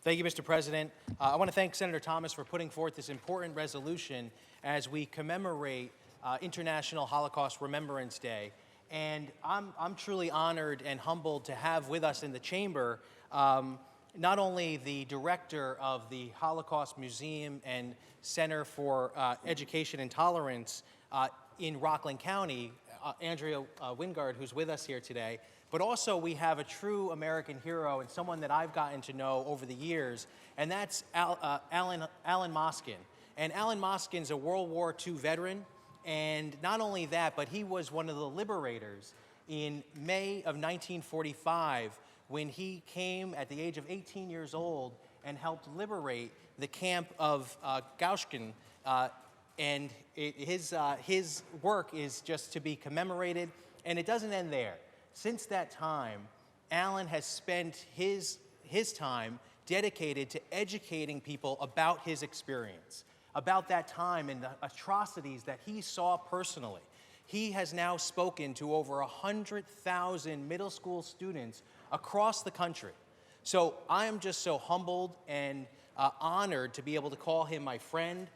Thank you, Mr. President. I want to thank Senator Thomas for putting forth this important resolution as we commemorate International Holocaust Remembrance Day. And I'm truly honored and humbled to have with us in the chamber not only the director of the Holocaust Museum and Center for Education and Tolerance in Rockland County, Andrea Wingard, who's with us here today, but also we have a true American hero and someone that I've gotten to know over the years, and that's Alan Moskin. And Alan Moskin's a World War II veteran, and not only that, but he was one of the liberators in May of 1945 when he came at the age of 18 years old and helped liberate the camp of Gunskirchen. And his work is just to be commemorated, and it doesn't end there. Since that time, Alan has spent his time dedicated to educating people about his experience, about that time and the atrocities that he saw personally. He has now spoken to over 100,000 middle school students across the country. So I am just so humbled and honored to be able to call him my friend.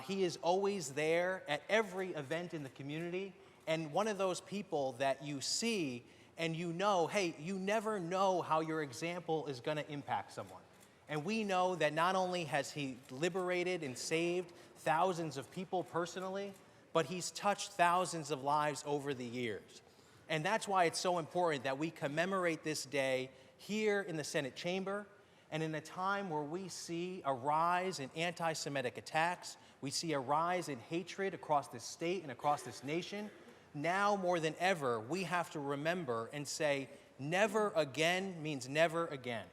He is always there at every event in the community, and one of those people that you see and you know, hey, you never know how your example is going to impact someone. And we know that not only has he liberated and saved thousands of people personally, but he's touched thousands of lives over the years. And that's why it's so important that we commemorate this day here in the Senate chamber, and in a time where we see a rise in anti-Semitic attacks, we see a rise in hatred across this state and across this nation. Now more than ever, we have to remember and say, never again means never again.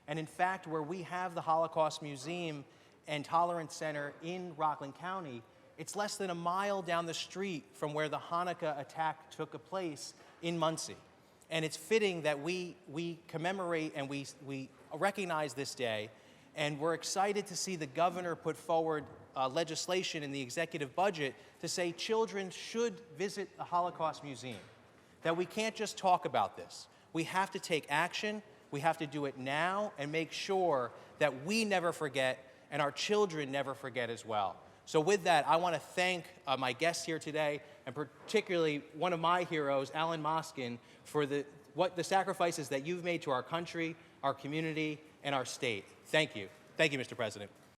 And in fact, where we have the Holocaust Museum and Tolerance Center in Rockland County, it's less than a mile down the street from where the Hanukkah attack took place in Muncie. And it's fitting that we commemorate and we recognize this day, and we're excited to see the governor put forward legislation in the executive budget to say children should visit the Holocaust Museum, that we can't just talk about this. We have to take action, we have to do it now, and make sure that we never forget and our children never forget as well. So with that, I want to thank my guests here today, and particularly one of my heroes, Alan Moskin, for the sacrifices that you've made to our country, our community, and our state. Thank you. Thank you, Mr. President.